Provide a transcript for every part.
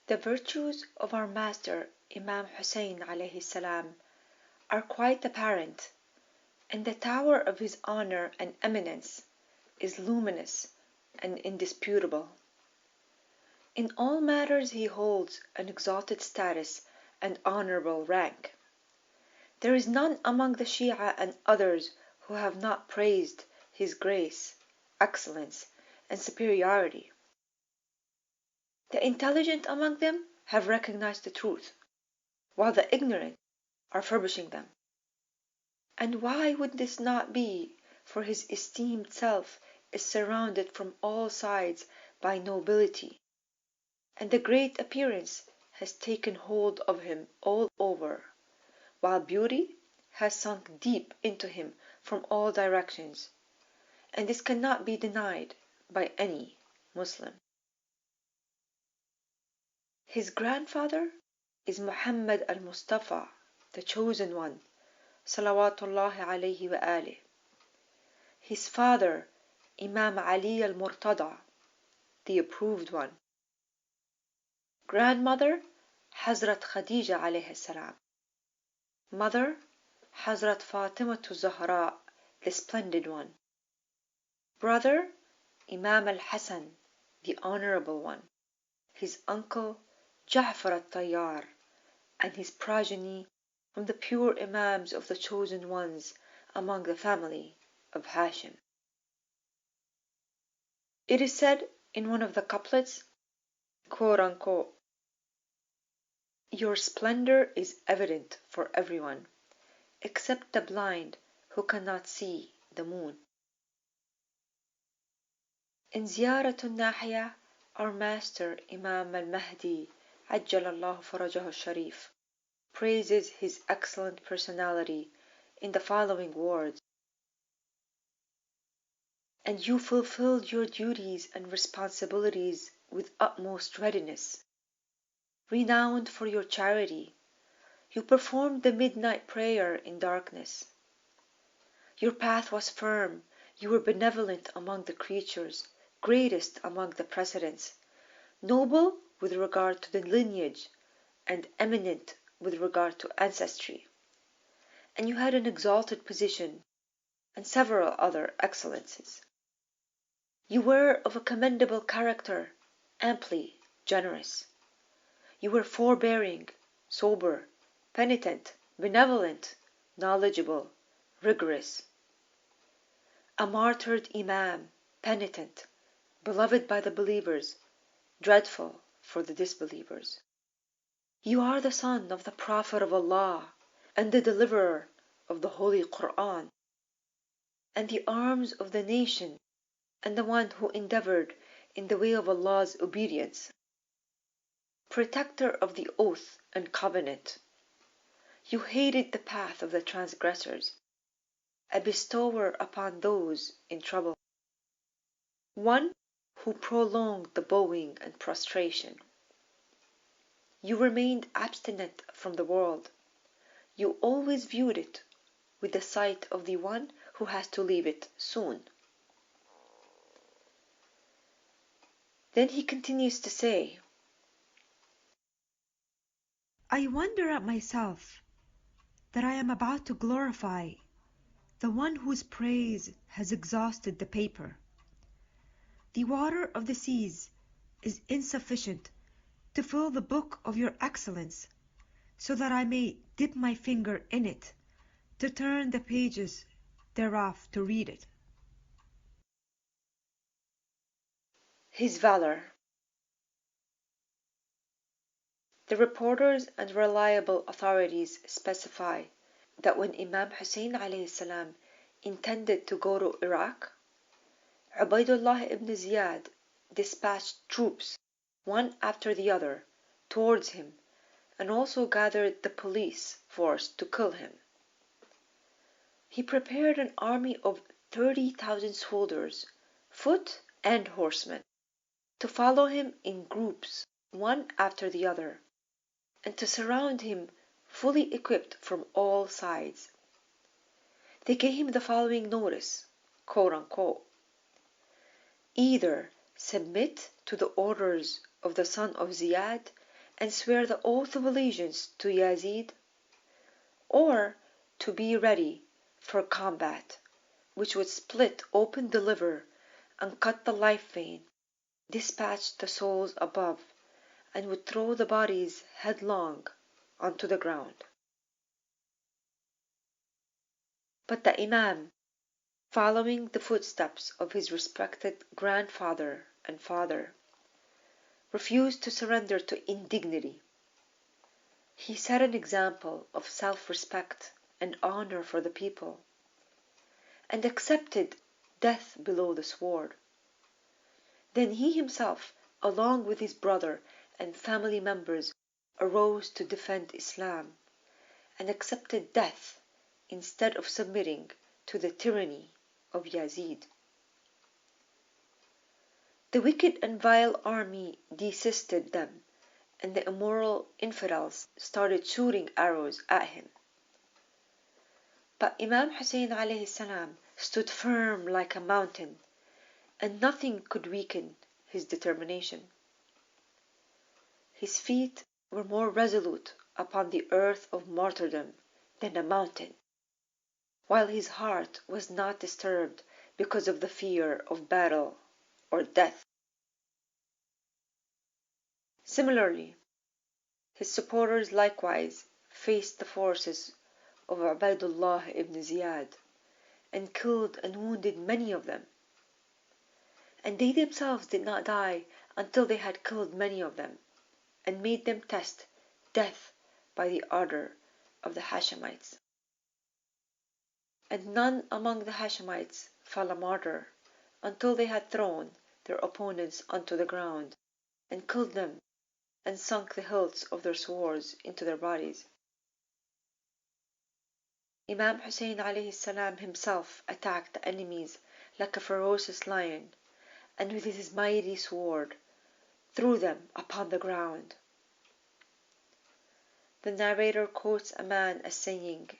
The virtues of our master Imam Hussein alayhi salam are quite apparent, and the tower of his honor and eminence is luminous and indisputable. In all matters he holds an exalted status and honorable rank. There is none among the Shia and others who have not praised his grace, excellence, and superiority. The intelligent among them have recognized the truth, while the ignorant are furbishing them. And why would this not be, for his esteemed self is surrounded from all sides by nobility, and the great appearance has taken hold of him all over, while beauty has sunk deep into him from all directions, and this cannot be denied by any Muslim. His grandfather is Muhammad al-Mustafa, the chosen one, salawatullahi alayhi wa alih. His father, Imam Ali al-Murtada, the approved one. Grandmother, Hazrat Khadija alayhi salam. Mother, Hazrat Fatima Zahra, the splendid one. Brother, Imam al-Hasan, the honorable one. His uncle, Ja'far al-Tayyar, and his progeny from the pure Imams of the chosen ones among the family of Hashim. It is said in one of the couplets, quote unquote, "Your splendor is evident for everyone, except the blind who cannot see the moon." In Ziyaratun Nahiya, our master Imam al-Mahdi, Ajjalallahu Farajahu Sharif, praises his excellent personality in the following words: "And you fulfilled your duties and responsibilities with utmost readiness. Renowned for your charity, you performed the midnight prayer in darkness. Your path was firm, you were benevolent among the creatures, greatest among the precedents, noble with regard to the lineage, and eminent with regard to ancestry. And you had an exalted position, and several other excellences. You were of a commendable character, amply generous. You were forbearing, sober, penitent, benevolent, knowledgeable, rigorous. A martyred Imam, penitent, beloved by the believers, dreadful for the disbelievers. You are the son of the Prophet of Allah and the deliverer of the Holy Quran, and the arms of the nation, and the one who endeavored in the way of Allah's obedience. Protector of the oath and covenant. You hated the path of the transgressors, a bestower upon those in trouble, one who prolonged the bowing and prostration. You remained abstinent from the world. You always viewed it with the sight of the one who has to leave it soon." Then he continues to say, "I wonder at myself that I am about to glorify the one whose praise has exhausted the paper. The water of the seas is insufficient to fill the book of your excellence, so that I may dip my finger in it to turn the pages thereof to read it." His valor. The reporters and reliable authorities specify that when Imam Hussein alayhi salam intended to go to Iraq, Ubaydullah ibn Ziyad dispatched troops, one after the other, towards him, and also gathered the police force to kill him. He prepared an army of 30,000 soldiers, foot and horsemen, to follow him in groups, one after the other, and to surround him fully equipped from all sides. They gave him the following notice, quote unquote, "Either submit to the orders of the son of Ziyad and swear the oath of allegiance to Yazid, or to be ready for combat, which would split open the liver and cut the life vein, dispatch the souls above, and would throw the bodies headlong onto the ground. But the Imam, following the footsteps of his respected grandfather and father, refused to surrender to indignity. He set an example of self-respect and honor for the people, and accepted death below the sword. Then he himself, along with his brother and family members, arose to defend Islam, and accepted death instead of submitting to the tyranny of Yazid. The wicked and vile army desisted them, and the immoral infidels started shooting arrows at him. But Imam Hussein alayhi salam stood firm like a mountain, and nothing could weaken his determination. His feet were more resolute upon the earth of martyrdom than a mountain, while his heart was not disturbed because of the fear of battle or death. Similarly, his supporters likewise faced the forces of Ubaydullah ibn Ziyad and killed and wounded many of them. And they themselves did not die until they had killed many of them, and made them test death by the order of the Hashemites. And none among the Hashemites fell a martyr until they had thrown their opponents onto the ground, and killed them, and sunk the hilts of their swords into their bodies. Imam Hussein alayhi salam himself attacked the enemies like a ferocious lion, and with his mighty sword threw them upon the ground. The narrator quotes a man as saying,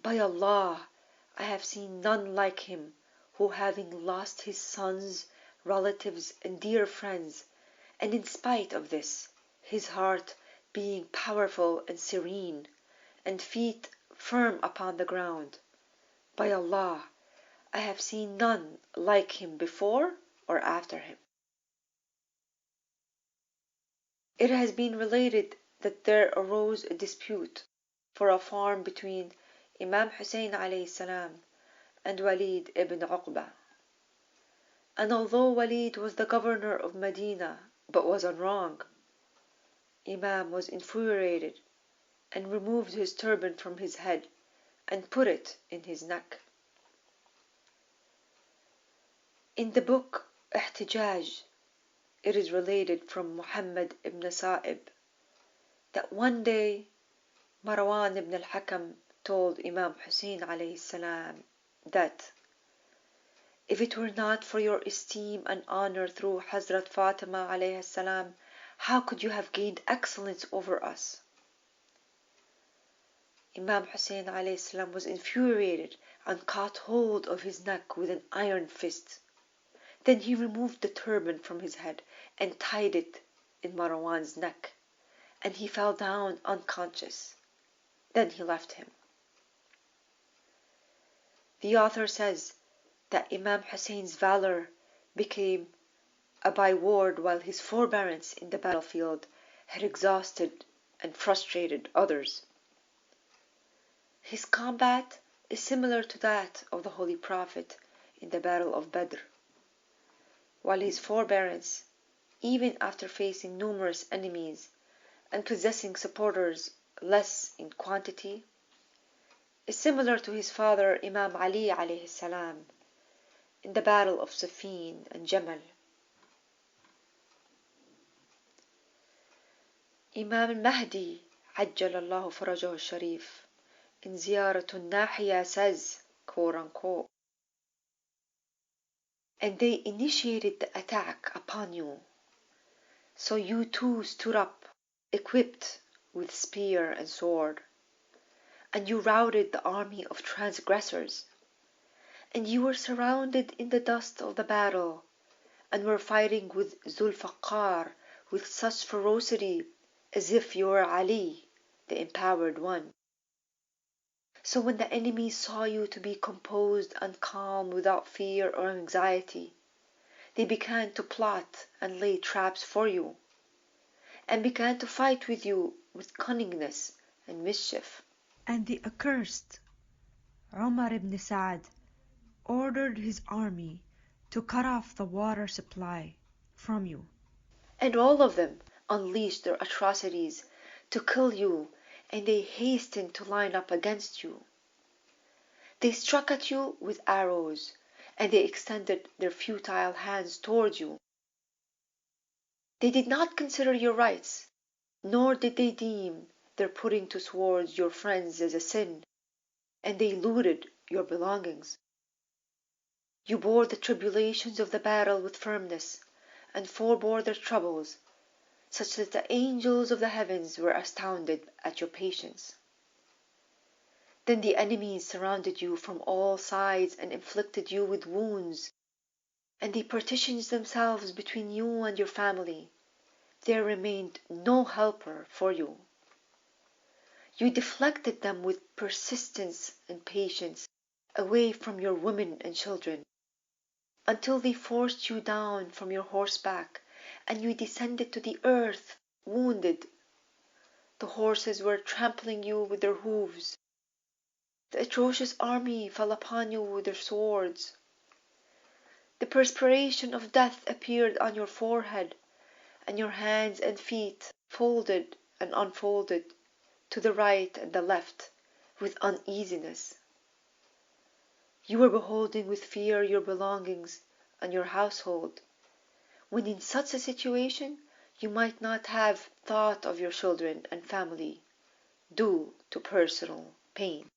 "By Allah, I have seen none like him, who having lost his sons, relatives, and dear friends, and in spite of this, his heart being powerful and serene, and feet firm upon the ground. By Allah, I have seen none like him before or after him." It has been related that there arose a dispute for a farm between Imam Hussein alayhi salam and Walid ibn Uqba. And although Walid was the governor of Medina but was on wrong, Imam was infuriated and removed his turban from his head and put it in his neck. In the book Ihtijaj, it is related from Muhammad ibn Sa'ib that one day Marwan ibn al-Hakam told Imam Hussein alayhi salam that if it were not for your esteem and honor through Hazrat Fatima alayhi salam, how could you have gained excellence over us? Imam Hussein alayhi salam was infuriated and caught hold of his neck with an iron fist. Then he removed the turban from his head and tied it in Marwan's neck, and he fell down unconscious. Then he left him. The author says that Imam Hussein's valor became a byword while his forbearance in the battlefield had exhausted and frustrated others. His combat is similar to that of the Holy Prophet in the Battle of Badr, while his forbearance, even after facing numerous enemies and possessing supporters less in quantity, is similar to his father Imam Ali alayhi salam in the Battle of Siffin and Jamal. Imam al-Mahdi Ajjalallahu Farajahu al-Sharif in Ziyaratun Nahiya says, quote unquote, "And they initiated the attack upon you. So you too stood up, equipped with spear and sword, and you routed the army of transgressors. And you were surrounded in the dust of the battle, and were fighting with Zulfaqar, with such ferocity as if you were Ali, the empowered one. So when the enemy saw you to be composed and calm without fear or anxiety, they began to plot and lay traps for you, and began to fight with you with cunningness and mischief. And the accursed Umar ibn Sa'd ordered his army to cut off the water supply from you. And all of them unleashed their atrocities to kill you, and they hastened to line up against you. They struck at you with arrows, and they extended their futile hands towards you. They did not consider your rights, nor did they deem their putting to swords your friends as a sin, and they looted your belongings. You bore the tribulations of the battle with firmness, and forebore their troubles, such that the angels of the heavens were astounded at your patience. Then the enemies surrounded you from all sides and inflicted you with wounds, and they partitioned themselves between you and your family. There remained no helper for you. You deflected them with persistence and patience away from your women and children, until they forced you down from your horseback, and you descended to the earth wounded. The horses were trampling you with their hoofs. The atrocious army fell upon you with their swords. The perspiration of death appeared on your forehead, and your hands and feet folded and unfolded to the right and the left with uneasiness. You were beholding with fear your belongings and your household, when in such a situation you might not have thought of your children and family due to personal pain.